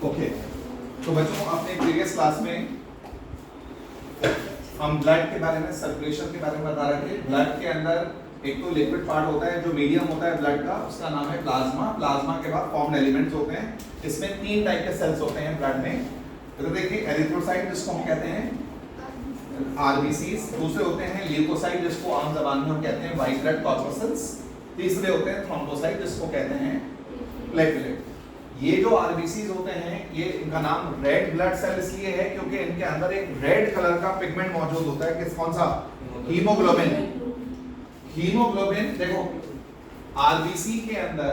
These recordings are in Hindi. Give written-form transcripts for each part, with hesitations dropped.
ओके, तो बच्चों अपने प्रीवियस क्लास में हम ब्लड के बारे में, सर्कुलेशन के बारे में बता रहे थे। ब्लड के अंदर एक तो लिक्विड पार्ट होता है जो मीडियम होता है ब्लड का, उसका नाम है प्लाज्मा। प्लाज्मा के बाद फॉर्म्ड एलिमेंट्स होते हैं। इसमें 3 टाइप के सेल्स होते हैं ब्लड में। तो देखिए एरिथ्रोसाइट जिसको हम कहते हैं आरबीसीज, दूसरे होते हैं ल्यूकोसाइट जिसको आम जबान में हम कहते हैं व्हाइट ब्लड कॉर्पस्कल्स, तीसरे होते हैं थ्रोम्बोसाइट जिसको कहते हैं प्लेटलेट। ये जो आरबीसीज होते हैं ये इनका नाम रेड ब्लड सेल इसलिए है क्योंकि इनके अंदर एक रेड कलर का पिगमेंट मौजूद होता है। किस कौन सा? हीमोग्लोबिन। हीमोग्लोबिन देखो आरबीसी के अंदर,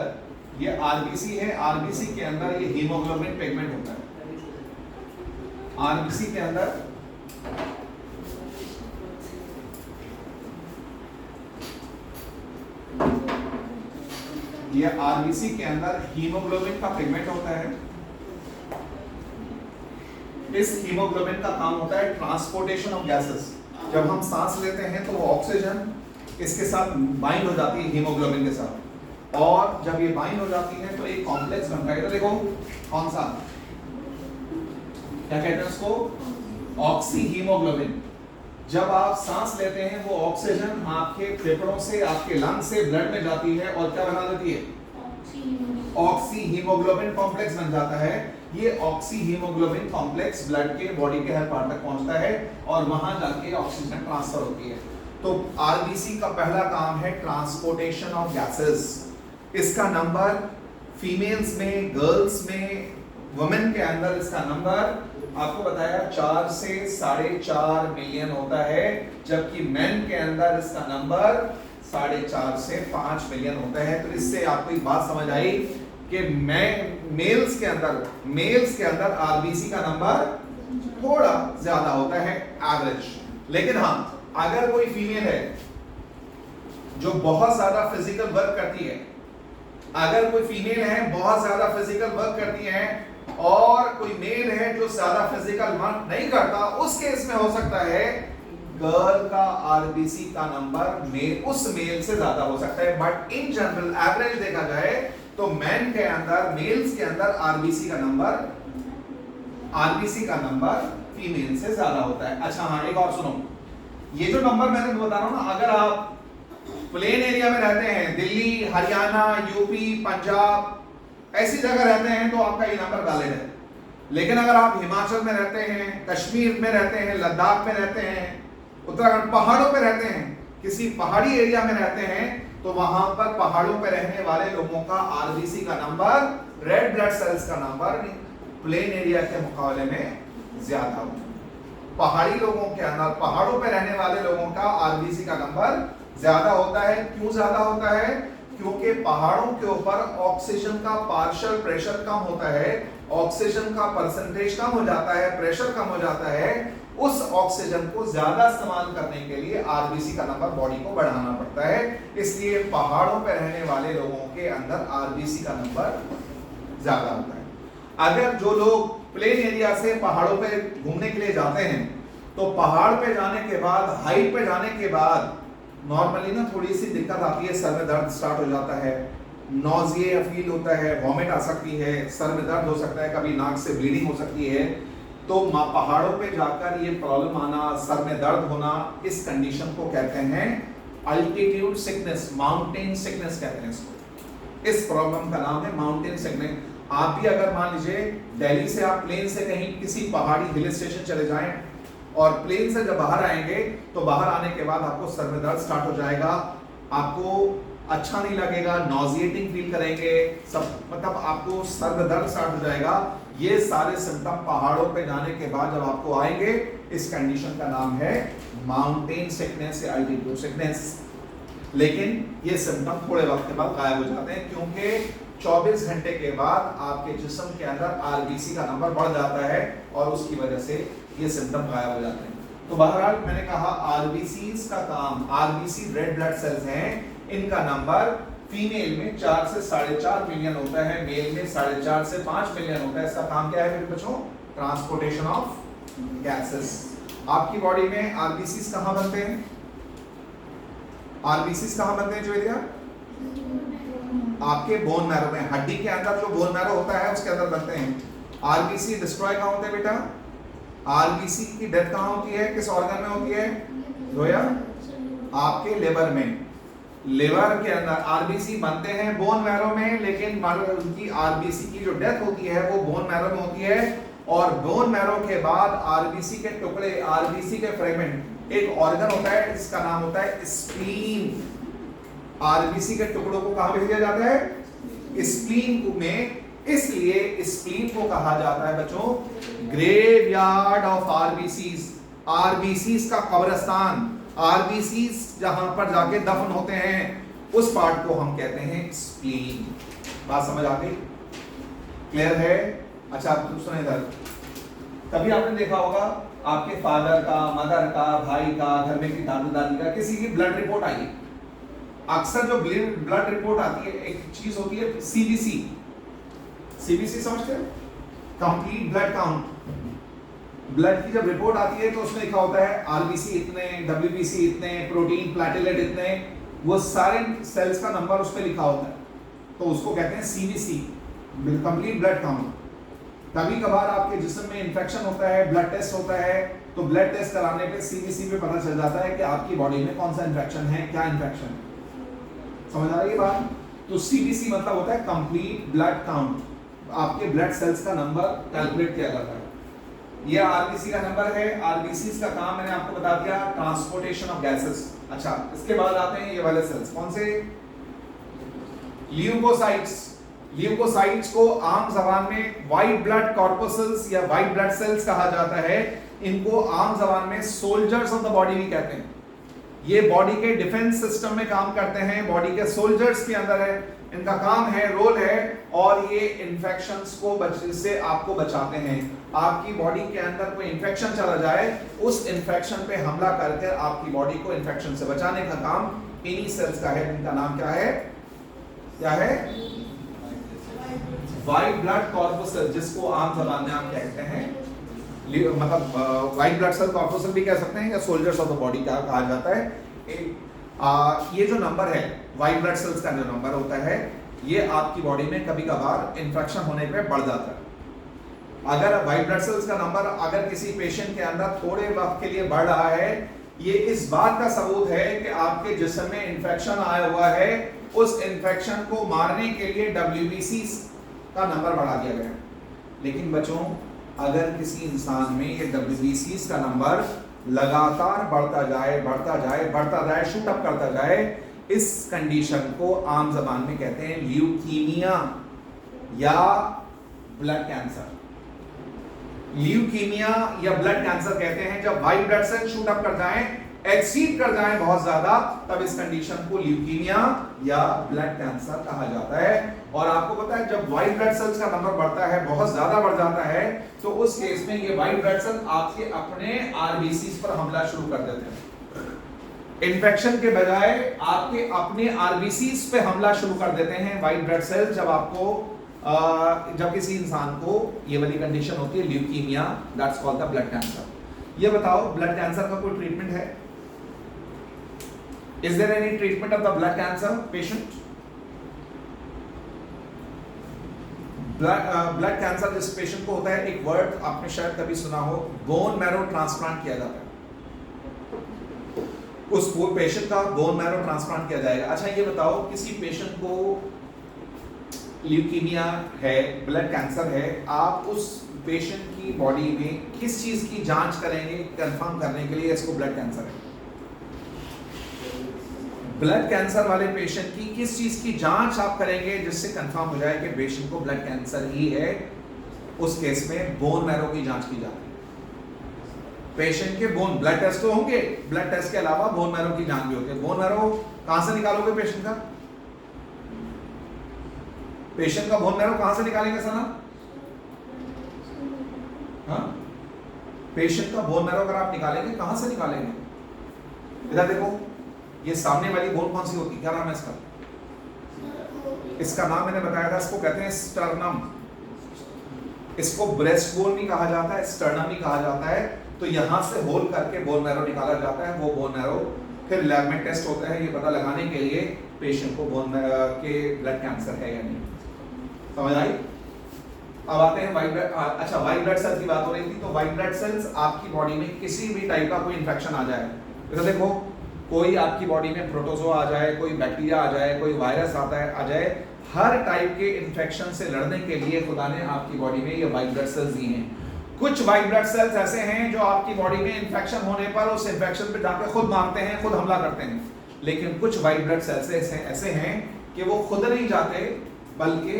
ये आरबीसी है, आरबीसी के अंदर ये हीमोग्लोबिन पिगमेंट होता है। आरबीसी के अंदर ये आरबीसी के अंदर हीमोग्लोबिन का पिगमेंट होता है। इस हीमोग्लोबिन का काम होता है ट्रांसपोर्टेशन ऑफ गैसेस। जब हम सांस लेते हैं तो वो ऑक्सीजन इसके साथ बाइंड हो जाती है हीमोग्लोबिन के साथ, और जब ये बाइंड हो जाती है तो एक कॉम्प्लेक्स बनता है। देखो कौन सा, क्या कहते हैं उसको? Oxy haemoglobin. जब आप सांस लेते हैं वो ऑक्सीजन आपके फेफड़ों से, आपके लंग से ब्लड में जाती है और क्या बना देती है? ऑक्सी हीमोग्लोबिन कॉम्प्लेक्स बन जाता है। ये ऑक्सी हीमोग्लोबिन कॉम्प्लेक्स ब्लड के बॉडी के हर पार्ट तक पहुंचता है और वहां जाके ऑक्सीजन ट्रांसफर होती है। तो आरबीसी का पहला काम है ट्रांसपोर्टेशन ऑफ गैसेस। इसका नंबर फीमेल्स में, गर्ल्स में, वुमेन के अंदर इसका नंबर आपको बताया 4 से 4.5 मिलियन होता है, जबकि मेन के अंदर इसका नंबर 4.5 से 5 मिलियन होता है। तो इससे आपको एक बात समझ आई कि मेल्स के अंदर आरबीसी का नंबर थोड़ा ज्यादा होता है एवरेज। लेकिन हाँ, अगर कोई फीमेल है जो बहुत ज्यादा फिजिकल वर्क करती है, अगर कोई फीमेल है बहुत ज्यादा फिजिकल वर्क करती है और कोई मेल है जो ज्यादा फिजिकल वर्क नहीं करता, उस केस में हो सकता है गर्ल का आरबीसी का नंबर उस मेल से ज्यादा हो सकता है। बट इन जनरल एवरेज देखा जाए तो मेन के अंदर, मेल्स के अंदर आरबीसी का नंबर फीमेल से ज्यादा होता है। अच्छा हाँ, एक और सुनो, ये जो नंबर मैंने बता रहा हूं ना, अगर आप प्लेन एरिया में रहते हैं, दिल्ली, हरियाणा, यूपी, पंजाब ऐसी जगह रहते हैं तो आपका ये नंबर वैलिड है। लेकिन अगर आप हिमाचल में रहते हैं, कश्मीर में रहते हैं, लद्दाख में रहते हैं, उत्तराखंड पहाड़ों पे रहते हैं, किसी पहाड़ी एरिया में रहते हैं, तो वहां पर पहाड़ों पे रहने वाले लोगों का आरबीसी का नंबर, रेड ब्लड सेल्स का नंबर प्लेन एरिया के मुकाबले में ज्यादा होता है। पहाड़ी लोगों के अंदर, पहाड़ों पे रहने वाले लोगों का आरबीसी का नंबर ज्यादा होता है। क्यों ज्यादा होता है? क्योंकि पहाड़ों के ऊपर ऑक्सीजन का पार्शियल प्रेशर कम होता है, ऑक्सीजन का परसेंटेज कम हो जाता है, प्रेशर कम हो जाता है। उस ऑक्सीजन को ज्यादा इस्तेमाल करने के लिए आरबीसी का नंबर बॉडी को बढ़ाना पड़ता है। इसलिए पहाड़ों पर रहने वाले लोगों के अंदर आरबीसी का नंबर ज्यादा होता है। अगर जो लोग प्लेन एरिया से पहाड़ों पे घूमने के लिए जाते हैं तो पहाड़ पे जाने के बाद, हाइट पे जाने के बाद नॉर्मली ना थोड़ी सी दिक्कत आती है, सर में दर्द स्टार्ट हो जाता है, नॉजिया फील होता है, वॉमिट आ सकती है, सर में दर्द हो सकता है, कभी नाक से ब्लीडिंग हो सकती है। तो पहाड़ों पे जाकर ये प्रॉब्लम आना, सर में दर्द होना, इस कंडीशन को कहते हैं अल्टीट्यूड सिकनेस, माउंटेन सिकनेस कहते हैं इसको। इस प्रॉब्लम का नाम है माउंटेन सिकनेस। आप भी अगर मान लीजिए दिल्ली से आप प्लेन से कहीं किसी पहाड़ी हिल स्टेशन चले जाएं और प्लेन से जब बाहर आएंगे तो बाहर आने के बाद आपको सर में दर्द स्टार्ट हो जाएगा, आपको अच्छा नहीं लगेगा, नॉजिएटिंग फील करेंगे, सब मतलब आपको सर में दर्द स्टार्ट हो जाएगा। ये सारे सिम्टम पहाड़ों पे जाने के बाद जब आपको आएंगे, इस कंडीशन का नाम है माउंटेन सिकनेस या अल्टीट्यूड सिकनेस। लेकिन ये सिम्टम थोड़े वक्त के बाद गायब हो जाते हैं क्योंकि 24 घंटे के बाद आपके जिस्म के अंदर आरबीसी का नंबर बढ़ जाता है और उसकी वजह से ये सिम्टम गायब हो जाते हैं। तो बहरहाल मैंने कहा आरबीसीज का काम, आरबीसी रेड ब्लड सेल्स हैं, इनका नंबर फीमेल में 4 से 4.5 मिलियन होता है, मेल में 4.5 से 5 मिलियन होता है। इसका काम क्या है मेरे बच्चों? Transportation of gases. आपकी बॉडी में आरबीसीज कहां बनते हैं? आरबीसीज कहां बनते हैं जोएलिया? आपके बोन मैरो में, हड्डी के अंदर जो बोन मैरो होता है उसके अंदर बनते हैं। आरबीसी डिस्ट्रॉय कहाँ होते हैं बेटा? आरबीसी की डेथ कहाँ होती है, किस ऑर्गन में होती है? जोया, आपके लिवर में। लिवर के अंदर आरबीसी बनते हैं बोन मैरो में, लेकिन उनकी आरबीसी की जो डेथ होती है वो बोन मैरो में होती है। और बोन मैरो के बाद आरबीसी के टुकड़े, आरबीसी के फ्रेगमेंट, एक ऑर्गन होता है जिसका नाम होता है स्प्लीन। आरबीसी के टुकड़ों को कहां भेजा जाता है? स्प्लीन में। इसलिए स्प्लीन को कहा जाता है बच्चों ग्रेवयार्ड ऑफ आरबीसीज। आरबीसीज का कब्रिस्तान, आरबीसीज जहां पर जाके दफन होते हैं उस पार्ट को हम कहते हैं स्प्लीन। बात समझ आ गई? क्लियर है? अच्छा तुम सुने इधर, कभी आपने देखा होगा आपके फादर का, मदर का, भाई का, घर में की दादा दादी का, किसी की ब्लड रिपोर्ट आई है। अक्सर जो ब्लड रिपोर्ट आती है, एक चीज होती है सीबीसी। सीबीसी समझते हैं? Complete blood count. ब्लड की जब रिपोर्ट आती है तो उसमें लिखा होता है आरबीसी इतने, डब्ल्यूबीसी इतने, प्रोटीन, प्लेटलेट इतने, वो सारे सेल्स का नंबर उस पर लिखा होता है, तो उसको कहते हैं सीबीसी, कंप्लीट ब्लड काउंट। कभी कभार आपके जिस्म में इंफेक्शन होता है, ब्लड टेस्ट होता है, तो ब्लड टेस्ट कराने पे सीबीसी पे पता चल जाता है कि आपकी बॉडी में कौन सा इंफेक्शन है, क्या इंफेक्शन है। समझ आ रही है बात? तो सीबीसी मतलब होता है कंप्लीट ब्लड काउंट, आपके ब्लड सेल्स का नंबर कैलकुलेट किया जाता है। ये आरबीसी का नंबर है। आरबीसी का काम मैंने आपको बता दिया, ट्रांसपोर्टेशन ऑफ गैसेस। अच्छा, इसके बाद आते हैं ये वाले सेल्स, कौन से? ल्यूकोसाइट्स। ल्यूकोसाइट्स को आम जबान में व्हाइट ब्लड कॉर्पस्कल्स या व्हाइट ब्लड सेल्स कहा जाता है। इनको आम जबान में सोल्जर्स ऑफ द बॉडी भी कहते हैं। ये बॉडी के डिफेंस सिस्टम में काम करते हैं, बॉडी के सोल्जर्स के अंदर है, इनका काम है, रोल है, और ये इन्फेक्शंस को से आपको बचाते हैं। आपकी बॉडी के अंदर कोई इन्फेक्शन चला जाए, उस इन्फेक्शन पे हमला करके आपकी बॉडी को इन्फेक्शन से बचाने का काम इन्हीं सेल्स का है। इनका नाम क्या है? क्या है? व्हाइट ब्लड कॉर्पस्कल, जिसको आम जबान में आप कहते हैं, मतलब व्हाइट ब्लड सेल कॉर्पस्कल भी कह सकते हैं, या सोल्जर्स ऑफ द बॉडी का कहा जाता है। ये जो नंबर है व्हाइट ब्लड सेल्स का, जो नंबर होता है, ये आपकी बॉडी में कभी कभार इन्फेक्शन होने पे बढ़ जाता है। अगर व्हाइट ब्लड सेल्स का नंबर अगर किसी पेशेंट के अंदर थोड़े वक्त के लिए बढ़ रहा है, ये इस बात का सबूत है कि आपके जिस्म में इन्फेक्शन आया हुआ है। उस इन्फेक्शन को मारने के लिए डब्ल्यूबीसी का नंबर बढ़ा दिया गया। लेकिन बच्चों, अगर किसी इंसान में ये डब्ल्यूबीसी का नंबर लगातार बढ़ता जाए, बढ़ता जाए, बढ़ता जाए, शूट अप करता जाए, इस कंडीशन को आम जबान में कहते हैं ल्यूकीमिया या ब्लड कैंसर। ल्यूकीमिया या ब्लड कैंसर कहते हैं जब white blood cell shoot up कर जाएं, एक्सीड कर जाएं बहुत ज्यादा, तब इस कंडीशन को ल्यूकीमिया या ब्लड कैंसर कहा जाता है। और आपको पता है जब व्हाइट ब्लड सेल्स का नंबर बढ़ता है, बहुत ज्यादा बढ़ जाता है, तो उस केस में ये व्हाइट ब्लड सेल आपके अपने आरबीसी पर हमला शुरू कर देते हैं। इन्फेक्शन के बजाय आपके अपने आरबीसी पे हमला शुरू कर देते हैं व्हाइट ब्लड सेल। जब किसी इंसान को ये वाली कंडीशन होती है leukaemia, that's called the blood cancer. ये बताओ, ब्लड कैंसर का कोई ट्रीटमेंट है? Is there any treatment of the blood cancer patient? Blood cancer जिस पेशेंट को होता है, एक वर्ड आपने शायद कभी सुना हो, बोन मैरो ट्रांसप्लांट किया जाता है। उस पेशेंट का बोन मैरो ट्रांसप्लांट किया जाएगा। अच्छा ये बताओ, किसी पेशेंट को ल्यूकीमिया है, ब्लड कैंसर है, आप उस पेशेंट की बॉडी में किस चीज की जांच करेंगे कंफर्म करने के लिए इसको ब्लड कैंसर है? ब्लड कैंसर वाले पेशेंट की किस चीज की जांच आप करेंगे जिससे कंफर्म हो जाए कि पेशेंट को ब्लड कैंसर ही है? उस केस में बोन मैरो की जांच की जाती है। पेशेंट के बोन, ब्लड टेस्ट तो होंगे, ब्लड टेस्ट के अलावा बोन मैरो की जांच भी होती है। बोन मैरो कहां से निकालोगे पेशेंट का? पेशेंट का बोन मैरो कहां से निकालेंगे सना? हाँ, पेशेंट का बोन मैरो अगर आप निकालेंगे, कहां से निकालेंगे? इधर देखो, ये सामने वाली बोन कौन सी होती है? क्या नाम है इसका? इसका नाम मैंने बताया था, इसको कहते हैं स्टर्नम। इसको ब्रेस्ट बोन भी कहा जाता है, स्टर्नम भी कहा जाता है। तो यहां से होल करके बोन मैरो निकाला जाता है। वो बोन मैरो फिर लैब में टेस्ट होता है, ये पता लगाने के लिए पेशेंट को बोन के ब्लड कैंसर है या नहीं। समझ आई? अब आते हैं व्हाइट ब्लड, अच्छा व्हाइट ब्लड सेल्स की बात हो रही थी, तो व्हाइट ब्लड सेल्स आपकी बॉडी में किसी भी टाइप का कोई इंफेक्शन आ जाए, तो देखो कोई आपकी बॉडी में प्रोटोजोआ आ जाए, कोई बैक्टीरिया आ जाए, कोई वायरस आता है आ जाए, हर टाइप के इन्फेक्शन से लड़ने के लिए खुदा ने आपकी बॉडी में ये व्हाइट ब्लड सेल्स दी हैं। कुछ व्हाइट ब्लड सेल्स ऐसे हैं जो आपकी बॉडी में इन्फेक्शन होने पर उस इन्फेक्शन पे जाकर खुद मारते हैं, खुद हमला करते हैं, लेकिन कुछ व्हाइट ब्लड सेल्स ऐसे हैं कि वो खुद नहीं जाते बल्कि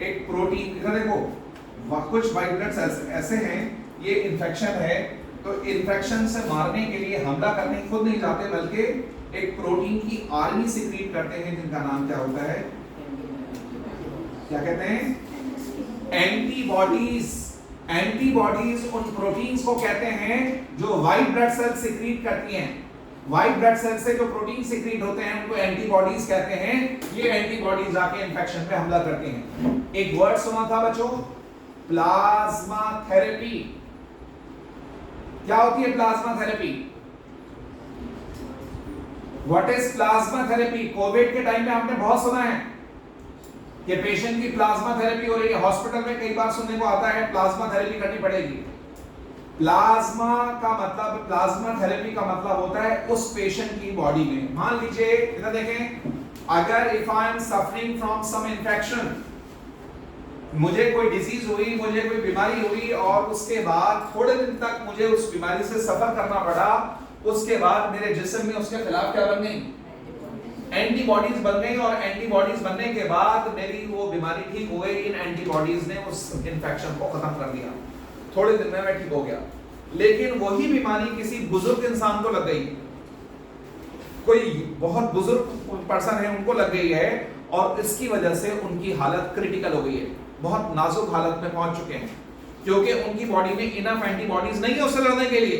एक प्रोटीन, इधर देखो कुछ व्हाइट ब्लड सेल्स ऐसे हैं, ये इन्फेक्शन है तो इन्फेक्शन से मारने के लिए हमला करने खुद नहीं जाते बल्कि एक प्रोटीन की आर्मी सीक्रेट करते हैं जिनका नाम क्या होता है, क्या कहते हैं, एंटीबॉडीज। एंटीबॉडीज उन प्रोटीन्स को कहते हैं जो व्हाइट ब्लड सेल सीक्रेट करती हैं। व्हाइट ब्लड सेल से जो प्रोटीन सीक्रेट होते हैं उनको एंटीबॉडीज कहते हैं। ये एंटीबॉडीज आके इन्फेक्शन पे हमला करती हैं। एक वर्ड सुना था बच्चों, प्लाज्मा थेरेपी। क्या होती है plasma therapy? What is plasma therapy? Covid के टाइम में आपने बहुत सुना है कि पेशेंट की प्लाज्मा थेरेपी हो रही है। हॉस्पिटल में कई बार सुनने को आता है प्लाज्मा थेरेपी करनी पड़ेगी। प्लाज्मा का मतलब, प्लाज्मा थेरेपी का मतलब होता है उस पेशेंट की बॉडी में, मान लीजिए इधर देखें, अगर if I am suffering from some infection, मुझे कोई डिजीज हुई, मुझे कोई बीमारी हुई और उसके बाद थोड़े दिन तक मुझे उस बीमारी से सफर करना पड़ा, उसके बाद मेरे जिस्म में उसके खिलाफ क्या बन गई? एंटीबॉडीज बन गई, और एंटीबॉडीज बनने के बाद मेरी वो बीमारी ठीक हो गई। इन एंटीबॉडीज ने उस इन्फेक्शन को खत्म कर दिया, थोड़े दिन में मैं ठीक हो गया। लेकिन वही बीमारी किसी बुजुर्ग इंसान को लग गई, कोई बहुत बुजुर्ग पर्सन है उनको लग गई है, और इसकी वजह से उनकी हालत क्रिटिकल हो गई है, बहुत नाजुक हालत में पहुंच चुके हैं, क्योंकि उनकी बॉडी में इनफ एंटीबॉडीज नहीं है उससे लड़ने के लिए।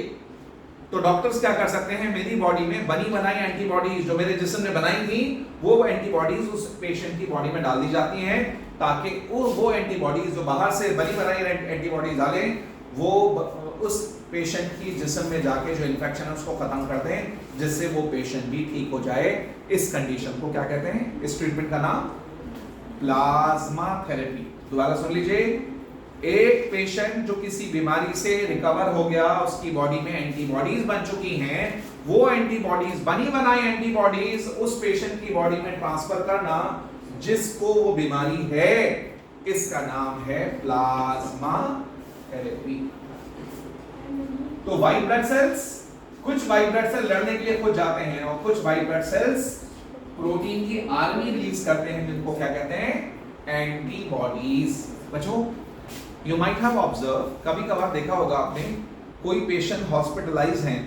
तो डॉक्टर्स क्या कर सकते हैं, मेरी बॉडी में बनी बनाई एंटीबॉडीज जो मेरे जिस्म ने बनाई थी, वो एंटीबॉडीज उस पेशेंट की बॉडी में डाल दी जाती हैं, ताकि वो एंटीबॉडीज जो बाहर से बनी बनाई एंटीबॉडीज डालें, वो उस पेशेंट की जिस्म में जाके जो इन्फेक्शन है उसको खत्म कर दें, जिससे वो पेशेंट भी ठीक हो जाए। इस कंडीशन को क्या कहते हैं, इस ट्रीटमेंट का नाम प्लाज्मा थेरेपी। दोबारा सुन लीजिए, एक पेशेंट जो किसी बीमारी से रिकवर हो गया, उसकी बॉडी में एंटीबॉडीज बन चुकी हैं, वो एंटीबॉडीज, बनी बनाई एंटीबॉडीज उस पेशेंट की बॉडी में ट्रांसफर करना जिसको वो बीमारी है, इसका नाम है प्लाज्मा थेरेपी। तो व्हाइट ब्लड सेल्स, कुछ व्हाइट ब्लड सेल लड़ने के लिए खुद जाते हैं, और कुछ व्हाइट ब्लड सेल्स प्रोटीन की आर्मी रिलीज करते हैं, जिनको क्या कहते हैं, एंटीबॉडीज। बच्चों, यू माइट हैव ऑब्जर्व, कभी कभार देखा होगा आपने, कोई पेशेंट हॉस्पिटलाइज हैं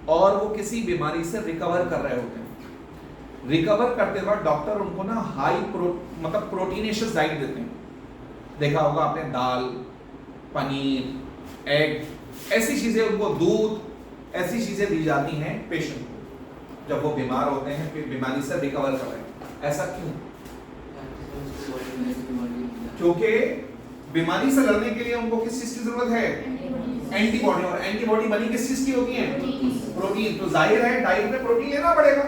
और वो किसी बीमारी से रिकवर कर रहे होते हैं। रिकवर करते वक्त डॉक्टर उनको ना मतलब प्रोटीनेशियस डाइट देते हैं। देखा होगा आपने, दाल, पनीर, एग, ऐसी चीजें उनको, दूध, ऐसी चीजें दी जाती हैं पेशेंट को जब वो बीमार होते हैं, फिर बीमारी से रिकवर कर रहे हैं। ऐसा क्यों? क्योंकि बीमारी से लड़ने के लिए उनको किस चीज की जरूरत है? एंटीबॉडी। और एंटीबॉडी बनी किस चीज की होती है? प्रोटीन। तो जाहिर है डाइट में प्रोटीन लेना पड़ेगा,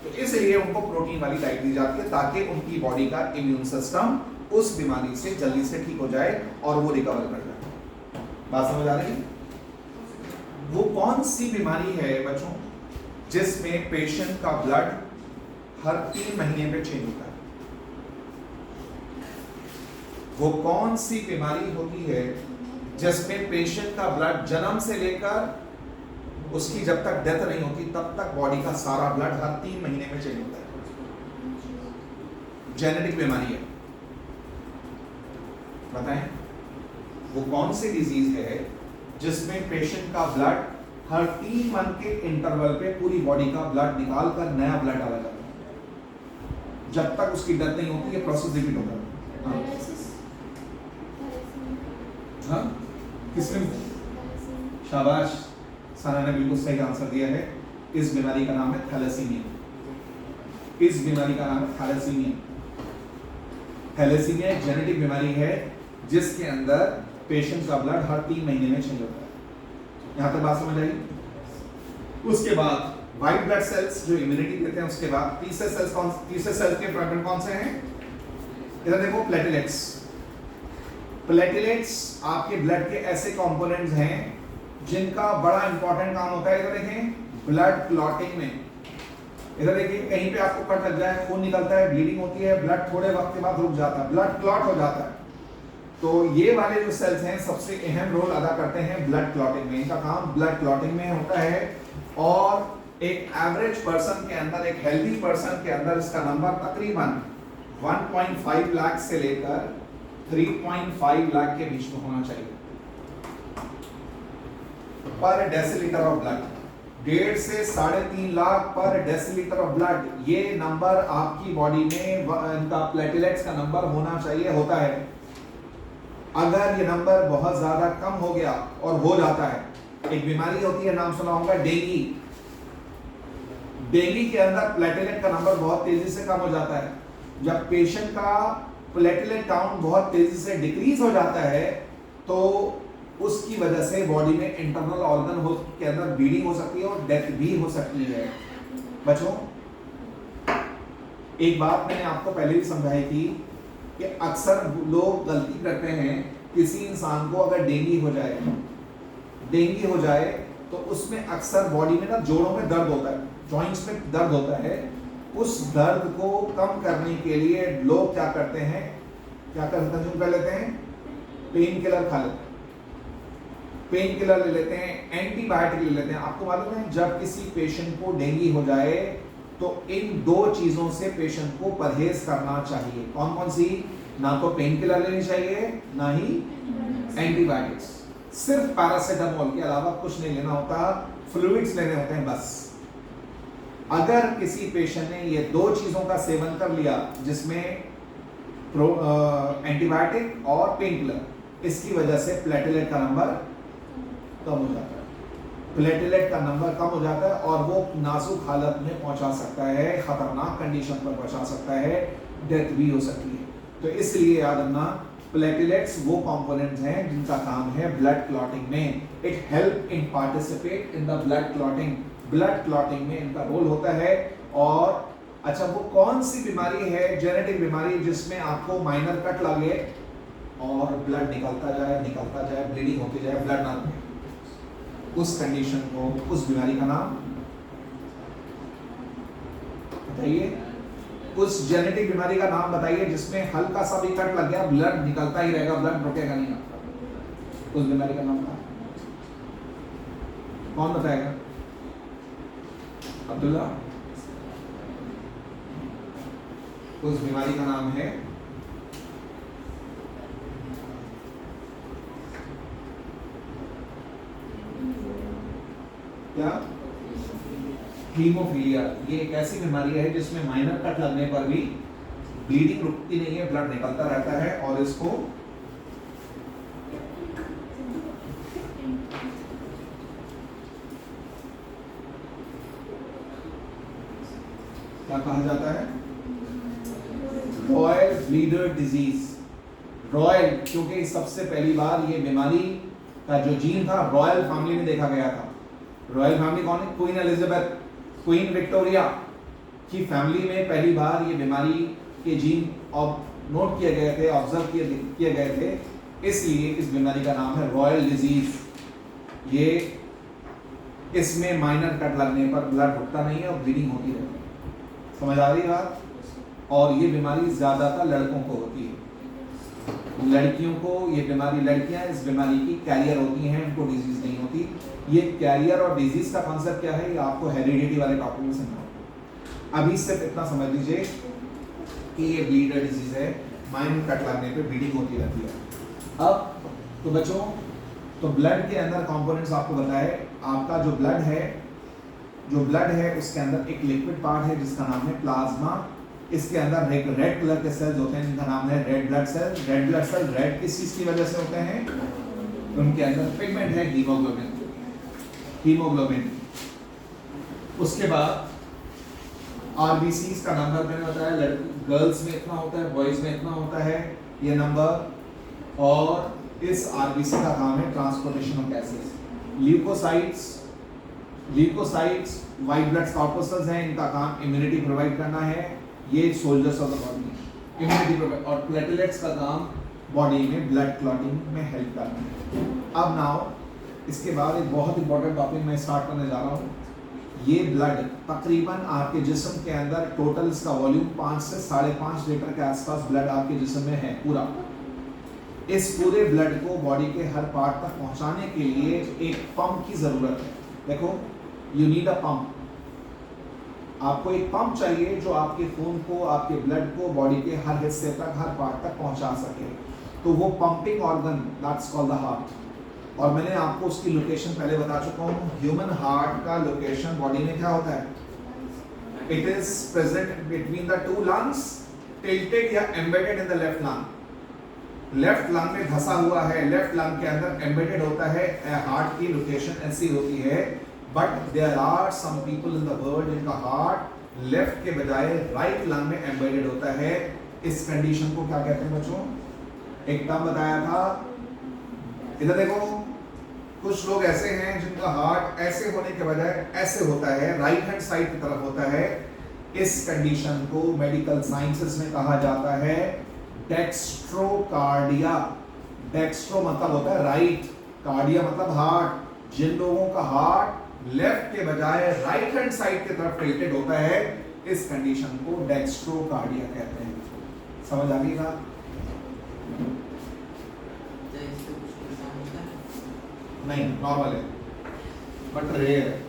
तो इसलिए उनको प्रोटीन वाली डाइट दी जाती है, ताकि उनकी बॉडी का इम्यून सिस्टम उस बीमारी से जल्दी से ठीक हो जाए और वो रिकवर कर जाए। बात समझ आ रही है? वो कौन सी बीमारी है बच्चों जिसमें पेशेंट का ब्लड हर 3 महीने पे चेंज होता है? वो कौन सी बीमारी होती है जिसमें पेशेंट का ब्लड जन्म से लेकर उसकी जब तक डेथ नहीं होती तब तक बॉडी का सारा ब्लड हर 3 महीने में चेंज होता है? जेनेटिक बीमारी है। बताएं, वो कौन सी डिजीज है जिसमें पेशेंट का ब्लड हर 3 मंथ के इंटरवल पे पूरी बॉडी का ब्लड निकाल कर नया ब्लड डाला जाता है, जब तक उसकी डेथ नहीं होती, ये प्रोसेस रिपीट होता है। हाँ, किसने? शाबाश, सारा ने बिल्कुल सही आंसर दिया है। इस बीमारी का नाम है थैलेसीमिया। इस बीमारी का नाम है थैलेसीमिया। थैलेसीमिया एक जेनेटिक बीमारी है जिसके अंदर पेशेंट का ब्लड हर 3 महीने में चेंज होता है। यहां तक बात समझ आई? उसके बाद व्हाइट ब्लड सेल्स जो इम्यूनिटी देते हैं, उसके बाद तीसरे सेल्स के फ्रैगमेंट कौन से हैं? इधर देखो, प्लेटलेट्स। प्लेटलेट्स आपके ब्लड के ऐसे कंपोनेंट्स हैं जिनका बड़ा इंपॉर्टेंट काम होता है। इधर देखें, ब्लड क्लॉटिंग में, इधर देखिए कहीं पे आपको कट लग जाए, खून निकलता है, ब्लीडिंग होती है, ब्लड थोड़े वक्त के बाद रुक जाता है, ब्लड क्लॉट हो जाता है। तो ये वाले जो सेल्स हैं सबसे अहम रोल अदा करते हैं ब्लड क्लॉटिंग में। इनका काम ब्लड क्लॉटिंग में होता है। और एक एवरेज पर्सन के अंदर, एक हेल्दी पर्सन के अंदर इसका नंबर तकरीबन 1.5 लाख से लेकर 3.5 लाख के बीच में होना चाहिए पर डेसिलीटर ऑफ ब्लड। 1.5 से 3.5 लाख पर डेसिलीटर ऑफ ब्लड, ये नंबर आपकी बॉडी में इनका प्लेटलेट्स का नंबर होना चाहिए, होता है। अगर ये नंबर बहुत ज्यादा कम हो गया और हो जाता है, एक बीमारी होती है, नाम सुना होगा, डेंगी। डेंगी के अंदर प्लेटलेट का नंबर बहुत तेजी से कम हो जाता है। जब पेशेंट का प्लेटलेट काउंट बहुत तेजी से डिक्रीज हो जाता है तो उसकी वजह से बॉडी में इंटरनल ऑर्गन के अंदर ब्लीडिंग हो सकती है और डेथ भी हो सकती है। बच्चों, एक बात मैंने आपको पहले भी समझाई थी कि अक्सर लोग गलती करते हैं, किसी इंसान को अगर डेंगी हो जाए तो उसमें अक्सर बॉडी में ना जोड़ों में दर्द होता है, जॉइंट्स में दर्द होता है। उस दर्द को कम करने के लिए लोग क्या करते हैं, कंज्यूम कर लेते हैं, पेन किलर खा लेते हैं, पेन किलर ले लेते हैं, एंटीबायोटिक ले लेते हैं। आपको मालूम है, जब किसी पेशेंट को डेंगी हो जाए तो इन दो चीजों से पेशेंट को परहेज करना चाहिए। कौन कौन सी? ना तो पेन किलर लेनी चाहिए, ना ही एंटीबायोटिक्स। सिर्फ पैरासिटामोल के अलावा कुछ नहीं लेना होता, फ्लूइड्स लेने होते हैं बस। अगर किसी पेशेंट ने ये दो चीजों का सेवन कर लिया, जिसमें एंटीबायोटिक और पेन किलर, इसकी वजह से प्लेटलेट का नंबर कम हो जाता है। प्लेटलेट का नंबर कम हो जाता है और वो नाजुक हालत में पहुंचा सकता है, खतरनाक कंडीशन पर पहुंचा सकता है, डेथ भी हो सकती है। तो इसलिए याद रखना, प्लेटलेट्स वो कंपोनेंट्स हैं जिनका काम है ब्लड क्लॉटिंग में। It help in participate in the blood clotting. Blood clotting में इनका रोल होता है। और अच्छा, वो कौन सी बीमारी है, जेनेटिक बीमारी, जिसमें आपको माइनर कट लगे और ब्लड निकलता जाए, ब्लीडिंग होती जाए, ब्लड ना रुके, उस कंडीशन को, उस बीमारी का नाम बताइए। उस जेनेटिक बीमारी का नाम बताइए जिसमें हल्का सा भी कट लग गया, ब्लड निकलता ही रहेगा, ब्लड रुकेगा नहीं। उस बीमारी का नाम कौन बताएगा? अब्दुल्ला। उस बीमारी का नाम है क्या? हीमोफीलिया। ये एक ऐसी बीमारी है जिसमें माइनर कट लगने पर भी ब्लीडिंग रुकती नहीं है, ब्लड निकलता रहता है। और इसको क्या कहा जाता है? Royal bleeder disease. रॉयल, क्योंकि सबसे पहली बार ये बीमारी का जो जीन था रॉयल फैमिली में देखा गया था। रॉयल फैमिली कौन है? क्वीन एलिजाबेथ, क्वीन विक्टोरिया की फैमिली में पहली बार ये बीमारी के जीन नोट किए गए थे, ऑब्जर्व किए गए थे। इसलिए इस बीमारी का नाम है रॉयल डिजीज। ये इसमें माइनर कट लगने पर ब्लड रुकता नहीं है और ब्लीडिंग होती रहती है। समझ आ रही है बात? और ये बीमारी ज्यादातर लड़कों को होती है। लड़कियों को ये बीमारी, लड़कियां इस बीमारी की कैरियर होती हैं, इनको डिजीज नहीं होती। ये कैरियर और डिजीज का कॉन्सेप्ट क्या है, ये आपको हेरिडिटी वाले टॉपिक में समझाऊंगा। अभी सिर्फ इतना समझ लीजिए कि ये ब्लीडर डिजीज है, माइनर कट लगने पे ब्लीडिंग होती रहती है। अब तो बच्चों, तो ब्लड के अंदर कंपोनेंट्स आपको बताए। आपका जो ब्लड है उसके अंदर एक लिक्विड पार्ट है जिसका नाम है प्लाज्मा। इसके अंदर रेड कलर के सेल्स होते हैं जिनका नाम है red blood cell. Red blood cell red किस चीज की वजह से होते हैं? उनके अंदर पिगमेंट है, हीमोग्लोबिन। उसके बाद आरबीसीज का नंबर मैंने बताया, गर्ल्स में इतना होता है, बॉयज में इतना होता है ये नंबर। और इस आरबीसी का काम है transportation of gases. Leucocytes white blood corpuscles हैं, इनका काम इम्यूनिटी प्रोवाइड करना है। ये soldiers of the body, immunity provide. और प्लेटलेट्स का काम बॉडी में ब्लड क्लॉटिंग में हेल्प करता है। अब नाउ इसके बाद एक बहुत इंपॉर्टेंट टॉपिक मैं स्टार्ट करने जा रहा हूँ। ये ब्लड तकरीबन आपके जिस्म के अंदर टोटल इसका वॉल्यूम 5 से 5.5 लीटर के आसपास ब्लड आपके जिस्म में है पूरा। इस पूरे ब्लड को बॉडी के हर पार्ट तक पहुंचाने के लिए एक पंप की जरूरत है। देखो, यू नीड अ पंप। आपको एक पंप चाहिए जो आपके खून को, आपके ब्लड को बॉडी के हर हिस्से तक, हर पार्ट तक पहुंचा सके। तो वो pumping organ that's called the heart. और मैंने आपको उसकी लोकेशन पहले बता चुका हूँ। ह्यूमन हार्ट का लोकेशन बॉडी में क्या होता है? It is present between the two lungs, tilted या embedded in the left lung. Left lung में धसा हुआ है, लेफ्ट लंग के अंदर एम्बेडेड होता है। हार्ट की लोकेशन ऐसी होती है। But there are some people in the world जिनका हार्ट लेफ्ट के बजाय राइट लंग में एम्बेडेड होता है। इस कंडीशन को क्या कहते हैं बच्चों? एक टर्म बताया था, इधर देखो। कुछ लोग ऐसे हैं जिनका हार्ट ऐसे होने के बजाय ऐसे होता है, राइट हैंड साइड की तरफ होता है। इस कंडीशन को मेडिकल साइंसेस में कहा जाता है डेक्स्ट्रोकार्डिया। डेक्स्ट्रो मतलब होता है राइट, कार्डिया मतलब हार्ट। जिन लोगों का हार्ट लेफ्ट के बजाय राइट हैंड साइड की तरफ टिल्टेड होता है, इस कंडीशन को डेक्स्ट्रोकार्डिया कहते हैं। समझ आ गई बात? नहीं, नॉर्मल है बट रेयर है।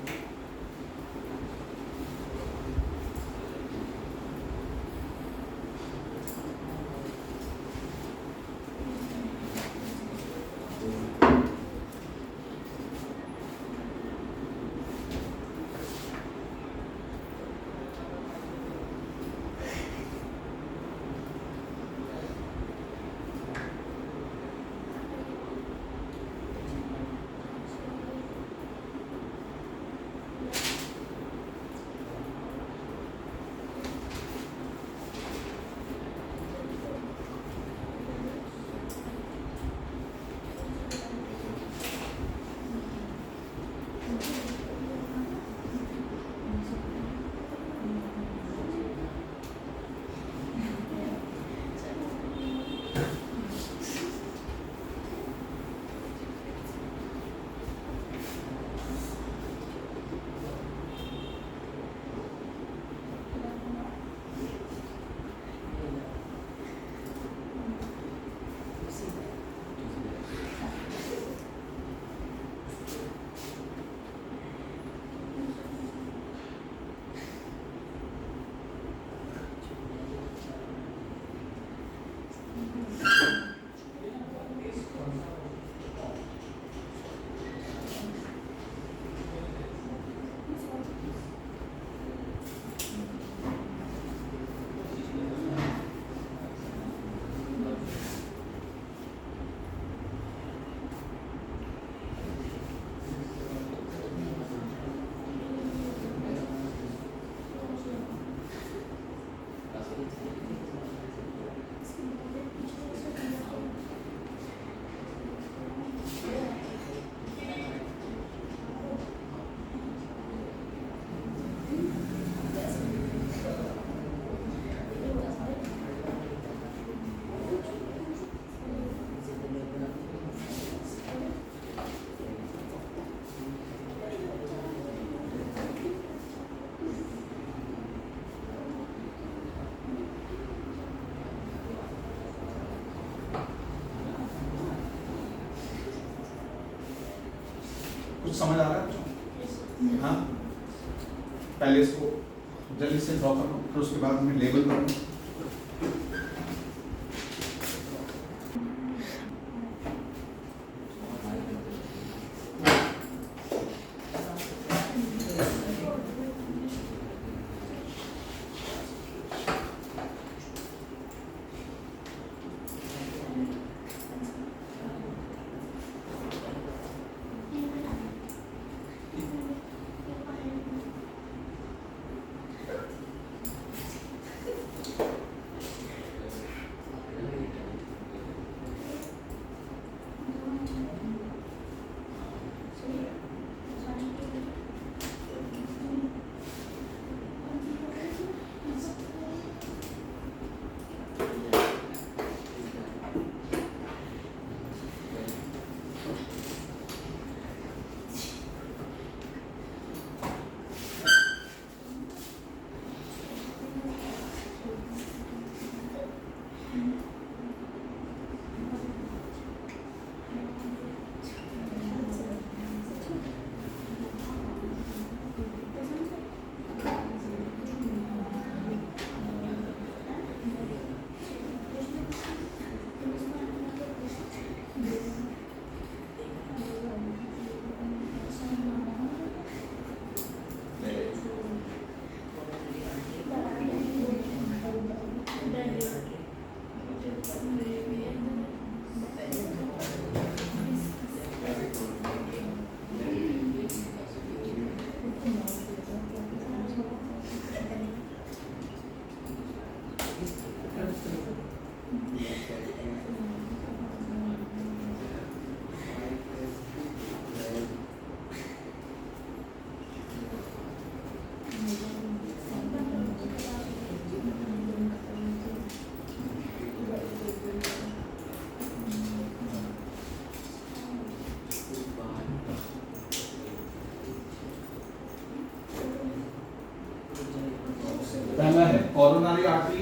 कुछ समझ आ रहा है? हाँ, पहले इसको जल्दी से ड्रॉ कर लो, फिर उसके बाद मैं लेबल करूँगा। कोरोनरी आर्टरी,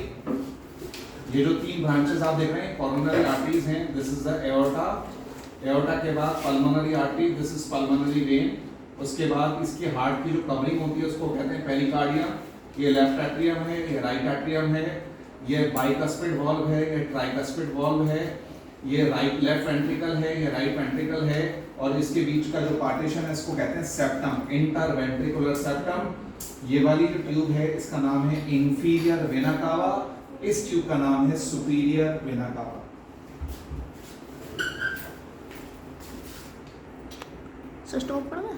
ये जो 3 ब्रांचेस आप देख रहे हैं कोरोनरी आर्टरीज हैं, this is the aorta, aorta के बाद pulmonary artery, this is pulmonary vein, उसके बाद इसकी हार्ट की जो कवरिंग होती है उसको कहते हैं पेरिकार्डियम, ये लेफ्ट एट्रियम है, ये राइट एट्रियम है, ये बाइकस्पिड वॉल्व है, ये ट्राइकस्पिड वॉल्व है, ये राइट लेफ्ट वेंट्रिकल है, ये राइट वेंट्रिकल है, और इसके बीच का जो पार्टीशन है इसको कहते हैं सेप्टम, इंटरवेंट्रिकुलर सेप्टम। ये वाली जो ट्यूब है इसका नाम है इंफीरियर वेना कावा, इस ट्यूब का नाम है superior vena cava. Sir stop कर दे।